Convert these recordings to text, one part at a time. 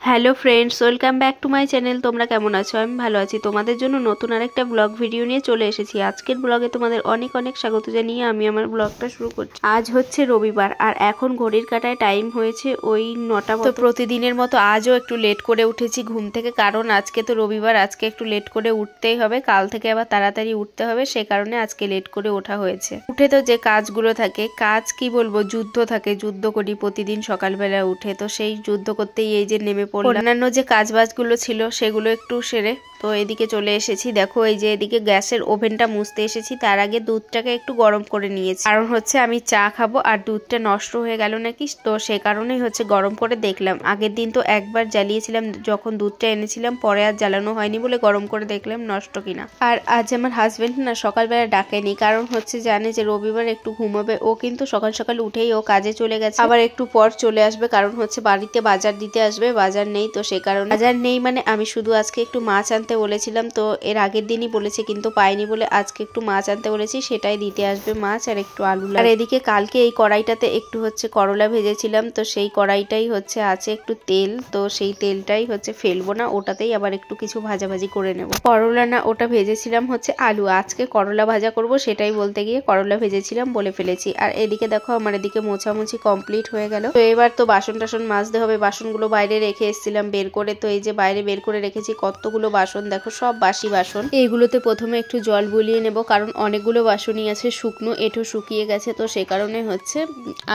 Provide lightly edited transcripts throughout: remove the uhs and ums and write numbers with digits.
Hello friends, welcome back to my channel. তোমরা কেমন আছো? আমি ভালো আছি। তোমাদের জন্য নতুন আরেকটা ব্লগ ভিডিও নিয়ে চলে এসেছি। আজকের ব্লগে তোমাদের অনেক অনেক স্বাগত জানিয়ে আমি আমার ব্লগটা শুরু করছি। আজ হচ্ছে রবিবার আর এখন ঘড়ির কাঁটায় টাইম হয়েছে ওই 9টা মতো। প্রতিদিনের মতো আজও একটু লেট করে উঠেছি ঘুম থেকে, কারণ আজকে তো রবিবার, আজকে একটু লেট করে উঠতেই হবে। কাল থেকে আবার তাড়াতাড়ি উঠতে হবে, সে কারণে আজকে লেট করে ওঠা হয়েছে। উঠে তো যে কাজগুলো থাকে, কাজ কি বলবো, যুদ্ধ থাকে, যুদ্ধ করি প্রতিদিন সকালবেলা উঠে। তো সেই যুদ্ধ করতেই এই যে নেমে অন্যান্য যে কাজবাজগুলো ছিল সেগুলো একটু সেরে তো এদিকে চলে এসেছি। দেখো এই যে এদিকে গ্যাসের ওভেনটা মুছতে এসেছি, তার আগে দুধটাকে একটু গরম করে নিয়েছি, কারণ হচ্ছে আমি চা খাবো আর দুধটা নষ্ট হয়ে গেল নাকি, তো সে কারণেই হচ্ছে গরম করে দেখলাম। আগের দিন তো একবার জ্বালিয়েছিলাম যখন দুধটা এনেছিলাম, পরে আর জ্বালানো হয়নি বলে গরম করে দেখলাম নষ্ট কিনা। আর আজ আমার হাজবেন্ড না সকালবেলা ডাকেনি, কারণ হচ্ছে জানে যে রবিবার একটু ঘুমাবে। ও কিন্তু সকাল সকাল উঠেই ও কাজে চলে গেছে, আবার একটু পর চলে আসবে, কারণ হচ্ছে বাড়িতে বাজার দিতে আসবে। বাজার নেই, তো সে কারণে বাজার নেই মানে আমি শুধু আজকে একটু মাছ আনতে বলেছিলাম, তো এর আগের দিনই বলেছে কিন্তু পাইনি বলে আজকে একটু মাছ আনতে বলেছি, সেটাই দিতে আসবে, মাছ আর একটু আলু। আর এদিকে কালকে এই কড়াইটাতে একটু হচ্ছে করলা ভেজেছিলাম, তো সেই কড়াইটাই হচ্ছে আছে একটু তেল, তো সেই তেলটাই হচ্ছে ফেলবো না, ওটাতেই আবার একটু কিছু ভাজাভাজি করে নেব। করলা না, ওটা ভেজেছিলাম হচ্ছে আলু, আজকে করলা ভাজা করব, সেটাই বলতে গিয়ে করলা ভেজেছিলাম বলে ফেলেছি। আর এদিকে দেখো আমার এদিকে মোছামুছি কমপ্লিট হয়ে গেল। তো এবার তো বাসন টাসন মাজতে হবে। বাসনগুলো বাইরে রেখে এসেছিলাম বের করে, তো এই যে বাইরে বের করে রেখেছি কতগুলো বাসন, দেখো সব বাসি বাসন। এইগুলোতে প্রথমে একটু জল বুলিয়ে নেব, কারণ অনেকগুলো বাসনই আছে শুকনো, এঁঠো শুকিয়ে গেছে, তো সে কারণে হচ্ছে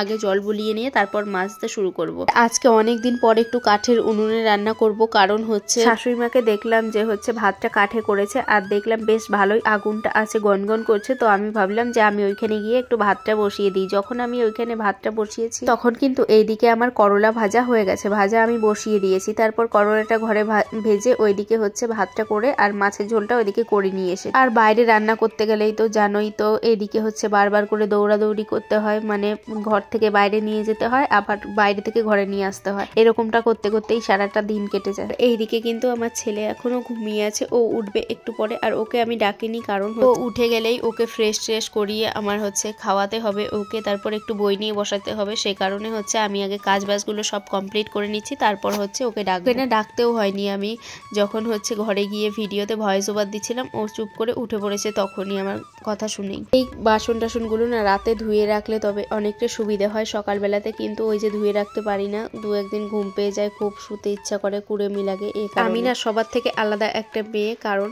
আগে জল বুলিয়ে নিয়ে তারপর মাজতে শুরু করব। আজকে অনেকদিন পর একটু কাঠের উনুনে রান্না করব, কারণ হচ্ছে শাশুড়ি মাকে দেখলাম যে হচ্ছে ভাতটা কাঠে করেছে, আর দেখলাম বেশ ভালোই আগুনটা আছে, গনগন করছে। তো আমি ভাবলাম যে আমি ওইখানে গিয়ে একটু ভাতটা বসিয়ে দিই। যখন আমি ওইখানে ভাতটা বসিয়েছি তখন কিন্তু এইদিকে আমার করলা ভাজা হয়ে গেছে, ভাজা আমি বসিয়ে দিয়েছি। তারপর করলাটা ঘরে ভেজে ওইদিকে হচ্ছে ভাতটা করে আর মাছের ঝোলটা ওইদিকে করে নিয়ে এসে। আর বাইরে রান্না করতে গেলেই তো জানোই তো, এইদিকে হচ্ছে বারবার করে দৌড়াদৌড়ি করতে হয়, মানে ঘর থেকে বাইরে নিয়ে যেতে হয়, আবার বাইরে থেকে ঘরে নিয়ে আসতে হয়, এরকমটা করতে করতেই সারাটা দিন কেটে যায়। এইদিকে কিন্তু আমার ছেলে এখনো ঘুমিয়ে আছে, ও উঠবে একটু পরে, আর ওকে আমি ডাকিনি, কারণ ও উঠে গেলেই ওকে ফ্রেশ ট্রেশ করিয়ে আমার হচ্ছে খাওয়াতে হবে ওকে, তারপর একটু বই নিয়ে বসাতে হবে। সে কারণে হচ্ছে আমি আগে কাজ বাজগুলো সব কমপ্লিট করে নিচ্ছি, তারপর হচ্ছে ওকে ডাকবে না। ডাকতেও হয়নি, আমি যখন হচ্ছে ঘরে গিয়ে ভিডিওতে ভয়েস ওভার দিচ্ছিলাম, ও চুপ করে উঠে পড়েছে তখনই আমার কথা শুনেই। এই বাসন টাসনগুলো না রাতে ধুয়ে রাখলে তবে অনেকটা সুবিধা হয়, সকালবেলাতে কিন্তু ওই যে ধুয়ে রাখতে পারি না, দু একদিন ঘুম পেয়ে যায়, খুব শুতে ইচ্ছা করে, কুড়েমি লাগে। আমি না সবার থেকে আলাদা একটা মেয়ে, কারণ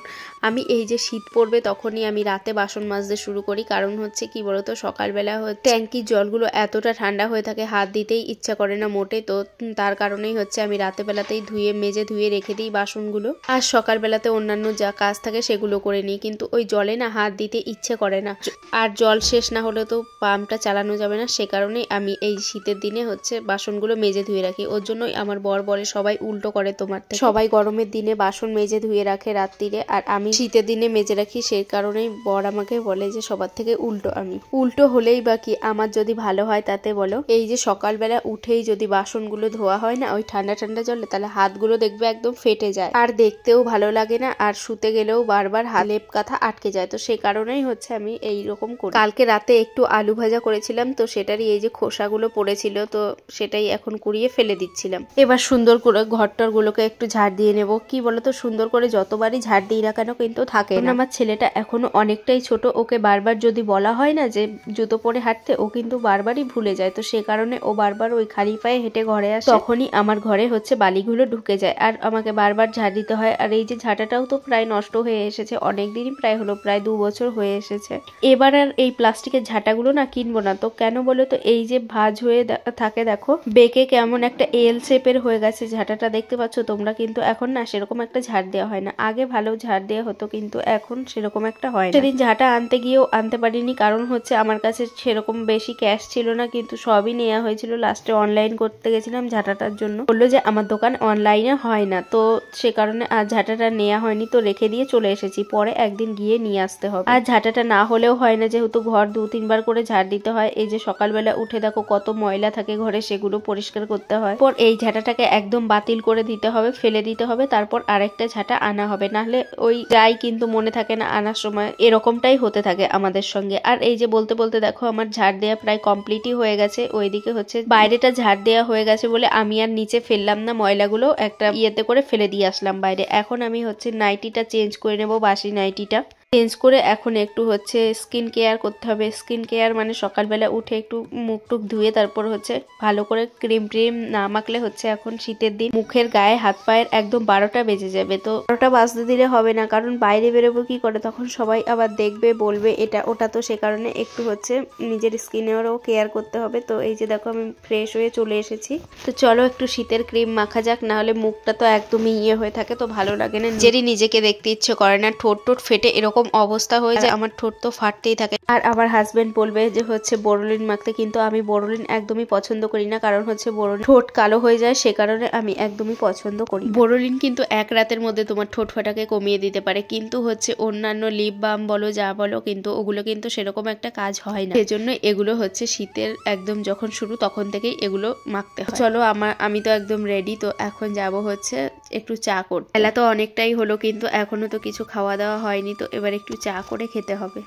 আমি এই যে শীত পড়বে তখনই আমি রাতে বাসন মাজতে শুরু করি, কারণ হচ্ছে কি বলতো, সকালবেলা ট্যাঙ্কির জলগুলো এতটা ঠান্ডা হয়ে থাকে হাত দিতেই ইচ্ছা করে না মোটে, তো তার কারণেই হচ্ছে আমি রাতে বেলাতেই মেজে ধুয়ে রেখে দিই বাসনগুলো, আর সকালবেলাতে অন্যান্য যা কাজ থাকে সেগুলো করে নিই। কিন্তু ওই জলে না হাত দিতে ইচ্ছে করে না, আর জল শেষ না হলে তো পাম্পটা চালানো যাবে না, সে কারণেই আমি এই শীতের দিনে হচ্ছে বাসনগুলো মেজে ধুয়ে রাখি। ওর জন্যই আমার বর বলে সবাই উল্টো করে তোমার থেকে, সবাই গরমের দিনে বাসন মেজে ধুয়ে রাখে রাত্রিরে, আর আমি শীতের দিনে মেজে রাখি, সেই কারণেই বর আমাকে বলে যে সবার থেকে উল্টো আমি। উল্টো হলেই বা কি, আমার যদি ভালো হয় তাতে বলো। এই যে সকালবেলা উঠেই যদি বাসনগুলো ধোয়া হয় না ওই ঠান্ডা ঠান্ডা জলে, তাহলে হাতগুলো দেখবে একদম ফেটে যায়, আর দেখতেও ভালো লাগে না, আর শুতে গেলেও বারবার লেপ কাঁথা আটকে যায়। তো সেই কারণেই হচ্ছে আমি এইরকম করি। কালকে রাতে একটু আলু ভাজা করেছিলাম, তো সেটারই এই যে খোসাগুলো পড়েছিল, তো সেটাই এখন কুড়িয়ে ফেলে দিচ্ছিলাম। এবার সুন্দর করে ঘরটার গুলোকে একটু ঝাড় দিয়ে নেব। কি বলতো, সুন্দর করে যতবারই ঝাড় দিই না কেন কিন্তু থাকে না। আমার ছেলেটা এখনো অনেকটাই ছোট, ওকে বারবার যদি বলা হয় না যে জুতো পরে হাঁটতে, ও কিন্তু বারবারই ভুলে যায়, তো সে কারণে ও বারবার ওই খালি পায়ে হেঁটে ঘরে আসে, তখনই আমার ঘরে হচ্ছে বালিগুলো ঢুকে যায়, আর আমাকে বারবার ঝাড় দিতে হয়। আর এই যে ঝাঁটাটাও তো প্রায় নষ্ট হয়ে এসেছে, অনেকদিনই প্রায় হলো, প্রায় 2 বছর হয়ে এসেছে। এবার আর এই প্লাস্টিকের ঝাঁটাগুলো না কিনবো না, তো কেন বলো তো, এই যে ভাঁজ হয়ে থাকে, দেখো বেঁকে কেমন একটা এল শেপের হয়ে গেছে ঝাঁটাটা, দেখতে পাচ্ছ তোমরা, কিন্তু এখন না সেরকম একটা ঝাড় দেওয়া হয় না। আগে ভালো ঝাড় দেওয়া হতো, কিন্তু এখন সেরকম একটা হয় না। সেদিন ঝাঁটা আনতে গিয়েও আনতে পারিনি, কারণ হচ্ছে আমার কাছে সেরকম বেশি ক্যাশ ছিল না, কিন্তু সবই নেওয়া হয়েছিল। লাস্টে অনলাইন করতে গেছিলাম ঝাঁটাটার জন্য, বললো যে আমার দোকান অনলাইনে হয় না, তো সে কারণে আর ঝাঁটাটা ঝাঁটাটা নেওয়া হয়নি, তো রেখে দিয়ে চলে এসেছি, পরে একদিন গিয়ে নিয়ে আসতে হবে। আর ঝাঁটাটা না হলেও হয় না, যেহেতু ঘর 2-3 বার করে ঝাড় দিতে হয়। এই যে সকালবেলা উঠে দেখো কত ময়লা থাকে ঘরে, সেগুলো পরিষ্কার করতে হয়। পর এই ঝাঁটাটাকে একদম বাতিল করে দিতে হবে, ফেলে দিতে হবে, তারপর আরেকটা ঝাঁটা আনা হবে, নাহলে ওই যাই কিন্তু মনে থাকে না আনার সময়, এরকমটাই হতে থাকে আমাদের সঙ্গে। আর এই যে বলতে বলতে দেখো আমার ঝাড় দেওয়া প্রায় কমপ্লিটই হয়ে গেছে। ওইদিকে হচ্ছে বাইরেটা ঝাড় দেওয়া হয়ে গেছে বলে আমি আর নিচে ফেললাম না, ময়লাগুলো একটা ইয়েতে করে ফেলে দিয়ে আসলাম বাইরে। এখন আমি হচ্ছে নাইটিটা চেঞ্জ করে নেবো, বাসি নাইটিটা চেঞ্জ করে এখন একটু হচ্ছে স্কিন কেয়ার করতে হবে। স্কিন কেয়ার মানে সকালবেলা উঠে একটু মুখ টুক ধুয়ে তারপর হচ্ছে ভালো করে ক্রিম ট্রিম না মাখলে হচ্ছে এখন শীতের দিন মুখের গায়ে হাত পায়ের একদম 12টা বেজে যাবে। তো 12টা বাজতে দিলে হবে না, কারণ বাইরে বেরোবো কি করে, তখন সবাই আবার দেখবে বলবে এটা ওটা। তো সে কারণে একটু হচ্ছে নিজের স্কিনেরও কেয়ার করতে হবে। তো এই যে দেখো আমি ফ্রেশ হয়ে চলে এসেছি। তো চলো একটু শীতের ক্রিম মাখা যাক, না হলে মুখটা তো একদমই হয়ে থাকে, তো ভালো লাগে না, নিজেকে দেখতে ইচ্ছে করে না, ঠোঁট টোট ফেটে এরকম অবস্থা হয়ে যায়। আমার ঠোঁট তো ফাটতেই থাকে। আর আমার হাজবেন্ড বলবে যে হচ্ছে বোরোলিন মাখতে, কিন্তু আমি বোরোলিন একদমই পছন্দ করি না, কারণ হচ্ছে বোরোলিন ঠোঁট কালো হয়ে যায়, সে কারণে আমি একদমই পছন্দ করি। বোরোলিন কিন্তু এক রাতের মধ্যে তোমার ঠোঁট ফাটাকে কমিয়ে দিতে পারে, কিন্তু হচ্ছে অন্যান্য লিপ বাম বলো যা বলো, কিন্তু ওগুলো কিন্তু সেরকম একটা কাজ হয় না। সেজন্য এগুলো হচ্ছে শীতের একদম যখন শুরু তখন থেকেই এগুলো মাখতে হয়। চলো আমি তো একদম রেডি। তো এখন যাব হচ্ছে একটু চা করতে। বেলা তো অনেকটাই হলো, কিন্তু এখনো তো কিছু খাওয়া দাওয়া হয়নি, তো এবার একটু চা করে খেতে হবে।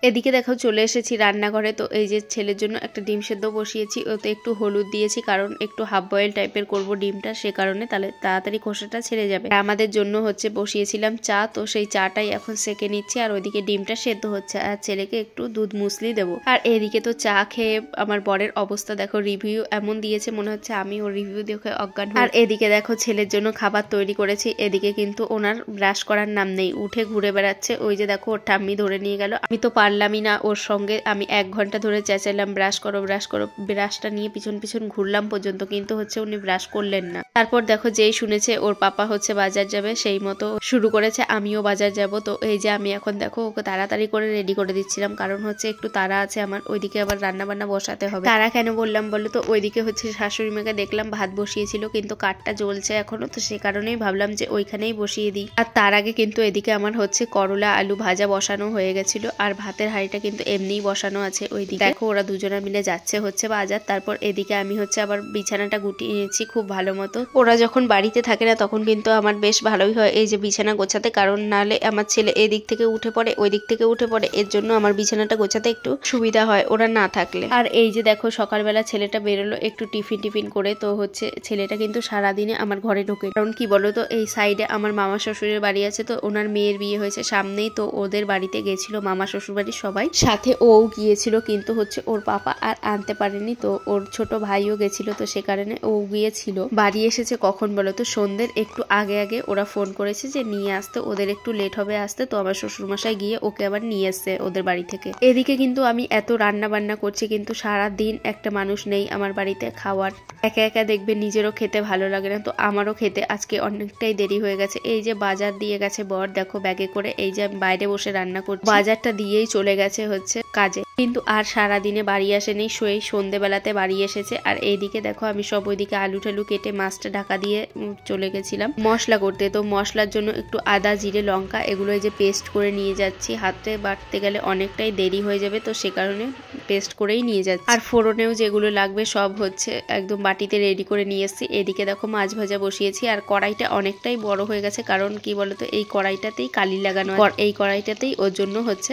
এদিকে দেখো চলে এসেছি রান্নাঘরে। তো এই যে ছেলের জন্য একটা ডিম সেদ্ধ বসিয়েছি, ওতে একটু হলুদ দিয়েছি, কারণ একটু হাফ বয়েল টাইপের করব ডিমটা, সে কারণে, তাহলে তাড়াতাড়ি খোসাটা ছেড়ে যাবে। আমাদের জন্য হচ্ছে বসিয়েছিলাম চা, তো সেই চাটাই এখন সেকে নিচ্ছি, আর ওইদিকে ডিমটা সেদ্ধ হচ্ছে, আর ছেলেকে একটু দুধ মুসলি দেবো। আর এদিকে তো চা খেয়ে আমার বরের অবস্থা দেখো, রিভিউ এমন দিয়েছে মনে হচ্ছে আমি ওর রিভিউ দেখে অজ্ঞান। আর এদিকে দেখো ছেলের জন্য খাবার তৈরি করেছি। এদিকে কিন্তু ওনার ব্রাশ করার নাম নেই, উঠে ঘুরে বেড়াচ্ছে। ওই যে দেখো ওর ঠাম্মি ধরে নিয়ে গেল, আমি তো পারলামই না ওর সঙ্গে। আমি 1 ঘন্টা ধরে চেঁচালাম ব্রাশ করো ব্রাশ করো, ব্রাশটা নিয়ে পিছন পিছন ঘুরলাম পর্যন্ত, কিন্তু হচ্ছে উনি ব্রাশ করলেন না। তারপর দেখো যেই শুনেছে ওর পাপা হচ্ছে বাজার যাবে, সেই মতো শুরু করেছে আমিও বাজার যাব। তো এই যে আমি এখন দেখো ওকে তাড়াতাড়ি করে রেডি করে দিচ্ছিলাম, কারণ হচ্ছে একটু তাড়া আছে আমার, ওইদিকে আবার রান্না বান্না বসাতে হবে। তারা কেন বললাম বলো তো, ওইদিকে হচ্ছে শাশুড়ি মাকে দেখলাম ভাত বসিয়েছিল, কিন্তু কাঠটা জ্বলছে এখনো, তো সে কারণেই ভাবলাম যে ওইখানেই বসিয়ে দিই। আর তার আগে কিন্তু এদিকে আমার হচ্ছে করলা আলু ভাজা বসানো হয়ে গেছিল, আর ভাতের হাঁড়িটা কিন্তু এমনিই বসানো আছে। ওইদিকে দেখো ওরা দুজনে মিলে যাচ্ছে হচ্ছে বাজার। তারপর এদিকে আমি হচ্ছে আবার বিছানাটা গুটিয়ে নিয়েছি খুব ভালো মতো। ওরা যখন বাড়িতে থাকে না তখন কিন্তু আমার বেশ ভালোই হয় এই যে বিছানা গোছাতে, কারণ নাহলে আমার ছেলে এদিক থেকে উঠে পড়ে ওই দিক থেকে উঠে পড়ে, এর জন্য আমার বিছানাটা গোছাতে একটু সুবিধা হয় ওরা না থাকলে। আর এই যে দেখো সকালবেলা ছেলেটা বেরোলো একটু টিফিন করে, তো হচ্ছে ছেলেটা কিন্তু সারাদিনে আমার ঘরে ঢোকে, কারণ কি বলো তো এই সাইডে আমার মামা শ্বশুরের বাড়ি আছে, তো ওনার মেয়ের বিয়ে হয়েছে সামনেই, তো ওদের বাড়িতে গেছিল মামা শ্বশুর বাড়ির সবাই, সাথে ও গিয়েছিল, কিন্তু হচ্ছে ওর পাপা আর আনতে পারেনি, তো ওর ছোট ভাইও গেছিল, তো সে কারণে ও গিয়েছিল। বাড়ি এসেছে কখন বলো তো, সন্ধ্যের একটু আগে ওরা ফোন করেছে যে নিয়ে আসতে, ওদের একটু লেট হবে আসতে, তো আমার শ্বশুরমশাই গিয়ে ওকে আবার নিয়ে এসছে ওদের বাড়ি থেকে। এদিকে কিন্তু আমি এত রান্না বান্না করছি, কিন্তু সারা দিন একটা মানুষ নেই আমার বাড়িতে খাওয়ার, একা একা দেখবে নিজেরও খেতে ভালো লাগে না, তো আমারও খেতে আজকে অনেকটাই দেরি হয়ে গেছে। এই যে বাজার দিয়ে গেছে বর দেখো ব্যাগে করে, এই যে আমি বাইরে বসে রান্না করছি, বাজারটা দিয়েই চলে গেছে হচ্ছে কাজে, কিন্তু আর সারাদিনে বাড়ি আসেনি, সেই সন্ধ্যেবেলাতে বাড়ি এসেছে। আর এইদিকে দেখো আমি সব ওইদিকে আলু টালু কেটে মাছটা ঢাকা দিয়ে চলে গেছিলাম মশলা করতে। তো মশলার জন্য একটু আদা জিরে লঙ্কা এগুলো এই যে পেস্ট করে নিয়ে যাচ্ছি, হাতে বাটতে গেলে অনেকটাই দেরি হয়ে যাবে, তো সে কারণে পেস্ট করেই নিয়ে যাচ্ছি। আর ফোড়নেও যেগুলো লাগবে সব হচ্ছে একদম বাটিতে রেডি করে নিয়ে এসেছি। এদিকে দেখো মাছ ভাজা বসিয়েছি, আর কড়াইটা অনেকটাই বড় হয়ে গেছে, কারণ কি বলতো এই কড়াইটাতেই কালি লাগানো, এই কড়াইটাতেই ওর জন্য হচ্ছে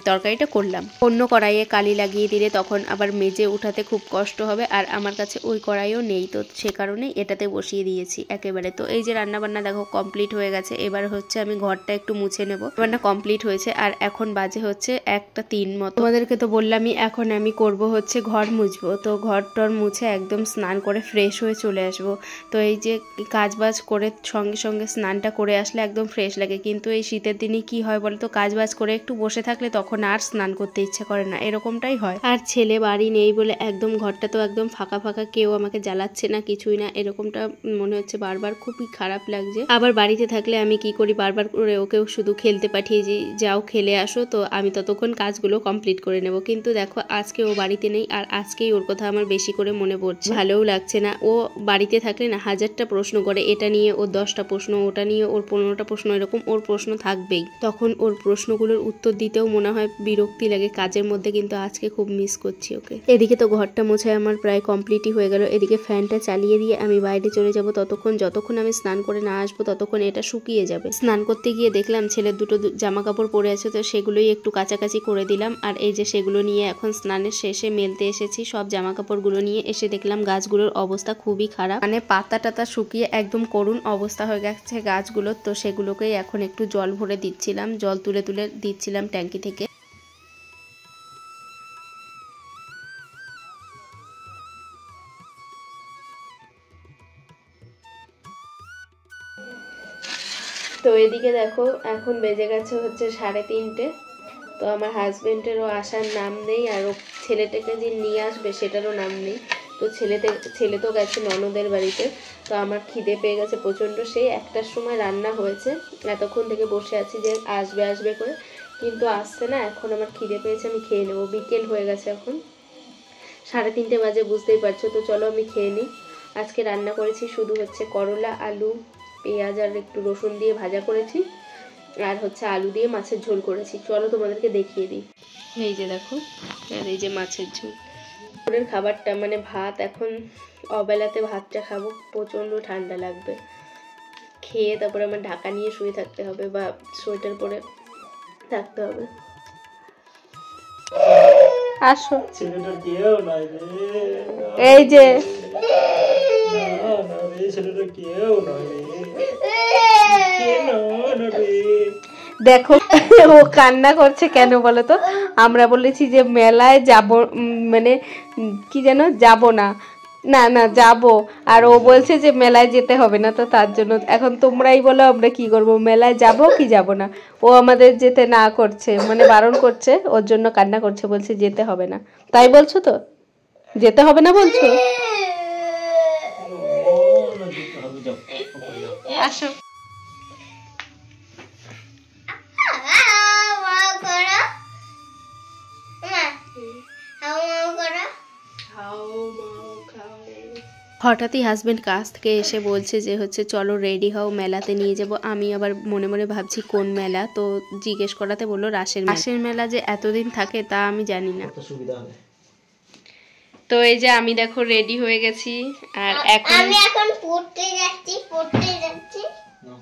তরকারিটা করলাম। অন্য কড়াইয়ে কালি লাগিয়ে দিলে তখন আবার মেজে উঠাতে খুব কষ্ট হবে, আর আমার কাছে ওই কড়াইও নেই, তো সে কারণে এটাতে বসিয়ে দিয়েছি একেবারে। তো এই যে রান্না বান্না দেখো কমপ্লিট হয়ে গেছে, এবার হচ্ছে আমি ঘরটা একটু মুছে নেব। রান্না কমপ্লিট হয়েছে, আর এখন বাজে হচ্ছে 1:03 মতো। তোমাদেরকে তো বললামই এখন আমি করব হচ্ছে ঘর মুছবো, তো ঘর টর মুছে একদম স্নান করে ফ্রেশ হয়ে চলে আসবো। তো এই যে কাজ বাজ করে সঙ্গে সঙ্গে স্নানটা করে আসলে একদম ফ্রেশ লাগে, কিন্তু এই শীতের দিনে কি হয় বলতো, কাজ বাজ করে একটু বসে থাকলে তখন আর স্নান করতে ইচ্ছে করে না, এরকমটাই হয়। আর ছেলে বাড়ি নেই বলে একদম ঘরটা তো একদম ফাঁকা ফাঁকা, কেউ আমাকে জ্বালাচ্ছে না কিছুই না, এরকমটা মনে হচ্ছে বারবার, খুবই খারাপ লাগছে। আবার বাড়িতে থাকলে আমি কি করি, বারবার করে ওকেও শুধু খেলতে পাঠিয়ে যাও খেলে আসো, তো আমি ততক্ষণ কাজগুলো কমপ্লিট করে নেব, কিন্তু দেখো দেখো আজকে ও বাড়িতে নেই, আর আজকেই ওর কথা আমার বেশি করে মনে পড়ছে, ভালোও লাগছে না। ও বাড়িতে থাকলে না হাজারটা প্রশ্ন করে, এটা নিয়ে ওর 10টা প্রশ্ন, ওটা নিয়ে ওর 15টা প্রশ্ন, এরকম ওর প্রশ্ন থাকবেই। তখন ওর প্রশ্নগুলোর উত্তর দিতেও মনে হয় বিরক্তি লাগে কাজের মধ্যে, কিন্তু আজকে খুব মিস করছি ওকে। এদিকে তো ঘরটা মোছায় আমার প্রায় কমপ্লিটই হয়ে গেল। এদিকে ফ্যানটা চালিয়ে দিয়ে আমি বাইরে চলে যাব, যতক্ষণ আমি স্নান করে না আসবো ততক্ষণ এটা শুকিয়ে যাবে। স্নান করতে গিয়ে দেখলাম ছেলের দুটো জামা কাপড় পরে আছে, তো সেগুলোই একটু কাছাকাছি করে দিলাম। আর এই যে সেগুলো নিয়ে এখন স্নানের শেষে মেলতে এসেছি, সব জামা কাপড়গুলো নিয়ে এসে দেখলাম গাছগুলোর অবস্থা খুবই খারাপ, মানে পাতা টাতা শুকিয়ে একদম করুণ অবস্থা হয়ে গেছে গাছগুলোর। তো সেগুলোকেই এখন একটু জল ভরে দিচ্ছিলাম, জল তুলে তুলে দিচ্ছিলাম ট্যাঙ্কি থেকে। তো এদিকে দেখো এখন বেজে গেছে হচ্ছে 3:30। তো আমার হাজবেন্ডেরও আসার নাম নেই, আর ও ছেলেটাকে যে নিয়ে আসবে সেটারও নাম নেই। তো ছেলে তো গেছে ননদের বাড়িতে। তো আমার খিদে পেয়ে গেছে প্রচণ্ড, সেই 1টার সময় রান্না হয়েছে, এতক্ষণ থেকে বসে আছি যে আসবে আসবে করে, কিন্তু আসছে না। এখন আমার খিদে পেয়েছে, আমি খেয়ে নেবো। বিকেল হয়ে গেছে, এখন 3:30 বাজে, বুঝতেই পারছো। তো চলো আমি খেয়ে নিই। আজকে রান্না করেছি শুধু হচ্ছে করলা, আলু, পেঁয়াজ আর একটু রসুন দিয়ে ভাজা করেছি, আর হচ্ছে আলু দিয়ে মাছের ঝোল করেছি। চলো তোমাদেরকে দেখিয়ে দিই। এই যে দেখো, আর এই যে মাছের ঝোল। দুপুরের খাবারটা মানে ভাত, এখন অবেলাতে ভাতটা খাবো, প্রচণ্ড ঠান্ডা লাগবে। খেয়ে তারপরে আমার ঢাকা নিয়ে শুয়ে থাকতে হবে, বা সোয়েটার পরে থাকতে হবে। আসো, এই যে দেখো ও কান্না করছে কেন বলো তো? আমরা বলেছি যে মেলায় যাব, মানে কি যেন, যাব না, না না যাব, আর ও বলছে যে মেলায় যেতে হবে না। তো তার জন্য এখন তোমরাই বলো আমরা কি করব, মেলায় যাব কি যাব না? ও আমাদের যেতে না করছে, মানে বারণ করছে, ওর জন্য কান্না করছে, বলছে যেতে হবে না। তাই বলছো তো? যেতে হবে না বলছো? আসো। হঠাৎই হাজবেন্ড কাজ থেকে এসে বলছে যে হচ্ছে চলো রেডি হও, মেলাতে নিয়ে যাব। আমি আবার মনে মনে ভাবছি কোন মেলা, তো জিজ্ঞেস করাতে বললো রাসের মেলা যে এতদিন থাকে তা আমি জানি না। তো এই যে আমি দেখো রেডি হয়ে গেছি, আর আমি এখন পড়তে যাচ্ছি।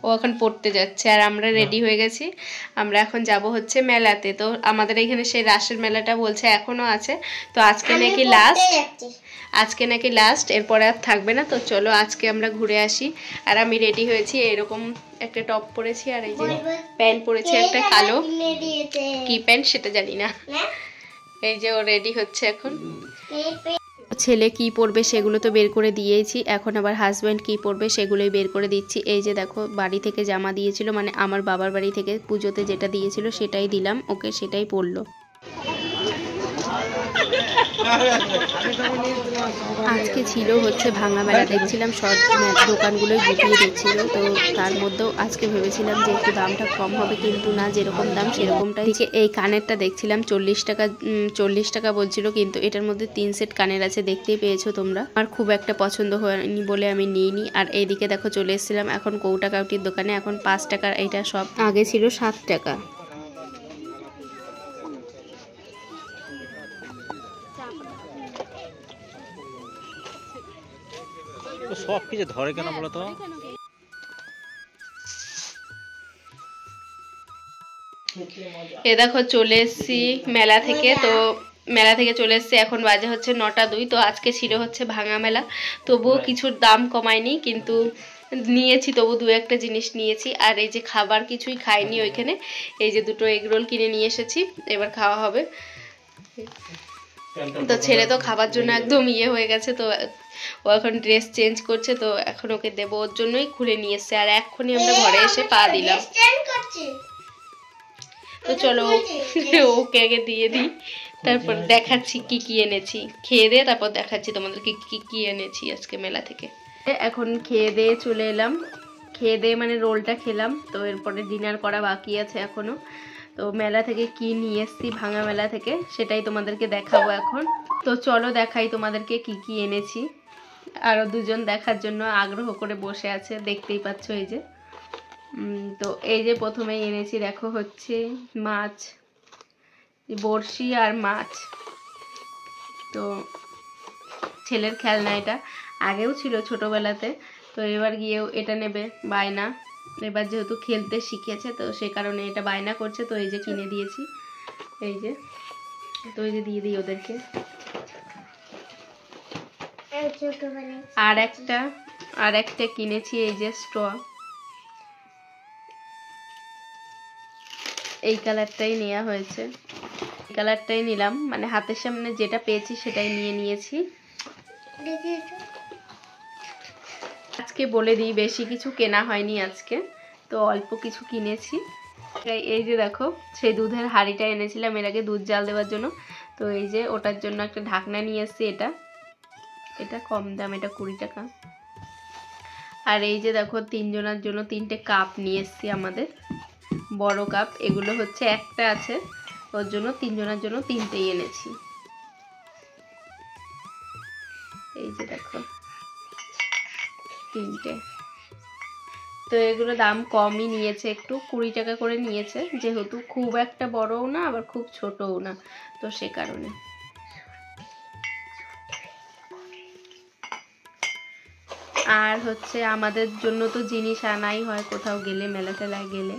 ও এখন পড়তে যাচ্ছে, আর আমরা রেডি হয়ে গেছি। আমরা এখন যাব হচ্ছে মেলাতে। তো আমাদের এখানে সেই রাসের মেলাটা বলছে এখনো আছে, তো আজকে নাকি লাস্ট, এরপরে আর থাকবে না। তো চলো আজকে আমরা ঘুরে আসি। আর আমি রেডি হয়েছি, এরকম একটা টপ পরেছি, আর এই যে প্যান্ট পরেছি একটা কালো, কি প্যান্ট সেটা জানি না। এই যে ও রেডি হচ্ছে এখন। ছেলে কি পরবে সেগুলো তো বের করে দিয়েছি, এখন আবার হাজব্যান্ড কি পরবে সেগুলোই বের করে দিচ্ছি। এই যে দেখো বাড়ি থেকে জামা দিয়েছিল, মানে আমার বাবার বাড়ি থেকে পুজোতে যেটা দিয়েছিল সেটাই দিলাম ওকে, সেটাই পরলো। আজকে ছিল হচ্ছে ভাঙা মেলা, দেখছিলাম সব দোকানগুলোই গুটিয়ে দিচ্ছিল। তো তার মধ্যেও আজকে ভেবেছিলাম যে একটু দামটা কম হবে, কিন্তু না, যেরকম দাম সেরকমটাই। এই কানেরটা দেখছিলাম 40 টাকা বলছিল, কিন্তু এটার মধ্যে 3 সেট কানের আছে, দেখতেই পেয়েছো তোমরা। আমার খুব একটা পছন্দ হয়নি বলে আমি নিইনি। আর এইদিকে দেখো চলে এসেছিলাম এখন কৌটা কাউটির দোকানে, এখন 5 টাকার এইটা সব, আগে ছিল 7 টাকা। সব কিছু ধরে কেন বলো তো? এ দেখো চলে এসেছি মেলা থেকে। তো মেলা থেকে চলে এসেছি, এখন বাজে হচ্ছে 9টা 2। তো আজকে ছিল হচ্ছে ভাঙা মেলা, তবুও কিছুর দাম কমায়নি, কিন্তু নিয়েছি তবু 2-1টা জিনিস নিয়েছি। আর এই যে খাবার কিছুই খাইনি ওইখানে, এই যে 2টো এগ রোল কিনে নিয়ে এসেছি, এবার খাওয়া হবে। তো ছেলে তো খাবার জন্য একদম ইয়ে হয়ে গেছে, তো ও এখন ড্রেস চেঞ্জ করছে, তো এখন ওকে দেবো, ওর জন্যই খুলে নিয়ে এসছে। আর এক্ষুনি আমরা ঘরে এসে পা দিলাম। তো চলো ওকে আগে দিয়ে দিই, তারপর দেখাচ্ছি কি কি এনেছি। খেয়ে দিয়ে তারপর দেখাচ্ছি তোমাদেরকে কি কি এনেছি আজকে মেলা থেকে। এখন খেয়ে দিয়ে চলে এলাম, খেয়ে দিয়ে মানে রোলটা খেলাম। তো এরপরে ডিনার করা বাকি আছে এখনো। তো মেলা থেকে কি নিয়ে এসেছি ভাঙা মেলা থেকে সেটাই তোমাদেরকে দেখাবো এখন। তো চলো দেখাই তোমাদেরকে কি কি এনেছি। আরও দুজন দেখার জন্য আগ্রহ করে বসে আছে, দেখতেই পাচ্ছ এই যে। তো এই যে প্রথমেই এনেছি, দেখো হচ্ছে মাছ, বড়শি আর মাছ। তো ছেলের খেলনা, এটা আগেও ছিল ছোটোবেলাতে, তো এবার গিয়েও এটা নেবে বায়না। এবার যেহেতু খেলতে শিখেছে তো সে কারণে এটা বায়না করছে, তো এই যে কিনে দিয়েছি এই যে। তো এই যে দিয়ে দিই ওদেরকে। আর একটা কিনেছি এই যে স্ট্র, এই কালারটাই নেওয়া হয়েছে, এই কালারটাই নিলাম, মানে হাতের সামনে যেটা পেয়েছি সেটাই নিয়েছি। আজকে বলে দিই বেশি কিছু কেনা হয়নি আজকে, তো অল্প কিছু কিনেছি। এই যে দেখো সেই দুধের হাঁড়িটা এনেছিলাম এর আগে দুধ জাল দেওয়ার জন্য, তো এই যে ওটার জন্য একটা ঢাকনা নিয়ে এসেছি। এটা কম দাম, এটা 20 টাকা। আর এই যে দেখো 3 জনের জন্য 3টে কাপ নিয়ে এসেছি, আমাদের বড় কাপ। এগুলো হচ্ছে একটা আছে, ওর জন্য 3 জনের জন্য 3টেই এনেছি। এই যে দেখো 3টে। তো এগুলো দাম কমই নিয়েছে, একটু 20 টাকা করে নিয়েছে, যেহেতু খুব একটা বড়ও না আবার খুব ছোটও না, তো সে কারণে। আর হচ্ছে আমাদের জন্য তো জিনিস আনাই হয় কোথাও গেলে, মেলা টেলায় গেলে,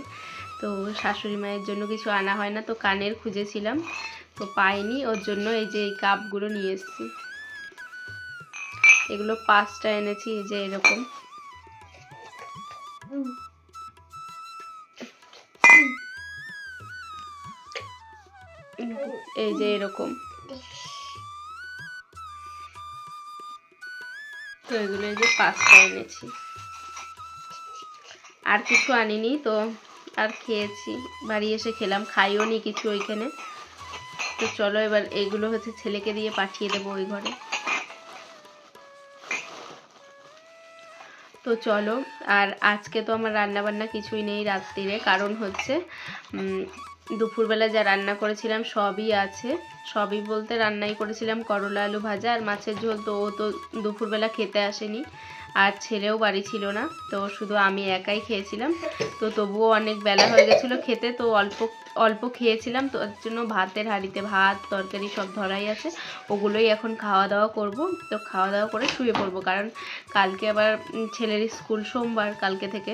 তো শাশুড়ি মায়ের জন্য কিছু আনা হয় না। তো কানের খুঁজেছিলাম তো পাইনি, ওর জন্য এই যে এই কাপগুলো নিয়ে এসেছি। এগুলো 5টা এনেছি, এই যে এরকম। এই যে এরকম। তো এগুলো এই যে 5টা এনেছি, আর কিছু আনিনি। তো আর খেয়েছি, বাড়ি এসে খেলাম, খাইও নি কিছু ওইখানে। তো চলো এবার এইগুলো হচ্ছে ছেলেকে দিয়ে পাঠিয়ে দেবো ওই ঘরে। তো চলো, আর আজকে তো আমার রান্না বান্না কিছুই নেই রাত্রিরে, কারণ হচ্ছে দুপুরবেলা যা রান্না করেছিলাম সবই আছে। সবই বলতে রান্নাই করেছিলাম করলা আলু ভাজা আর মাছের ঝোল। তো ও তো দুপুরবেলা খেতে আসেনি, আর ছেলেও বাড়ি ছিল না, তো শুধু আমি একাই খেয়েছিলাম। তো তবুও অনেক বেলা হয়ে গেছিলো খেতে, তো অল্প খেয়েছিলাম। তো ওর জন্য ভাতের হাঁড়িতে ভাত তরকারি সব ধরাই আছে, ওগুলোই এখন খাওয়া দাওয়া করব। তো খাওয়া দাওয়া করে শুয়ে পড়বো, কারণ কালকে আবার ছেলের স্কুল সোমবার কালকে থেকে।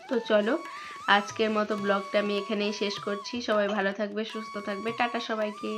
তো চলো আজকের মতো ব্লগটা আমি এখানেই শেষ করছি। সবাই ভালো থাকবে, সুস্থ থাকবে, টাটা সবাইকে।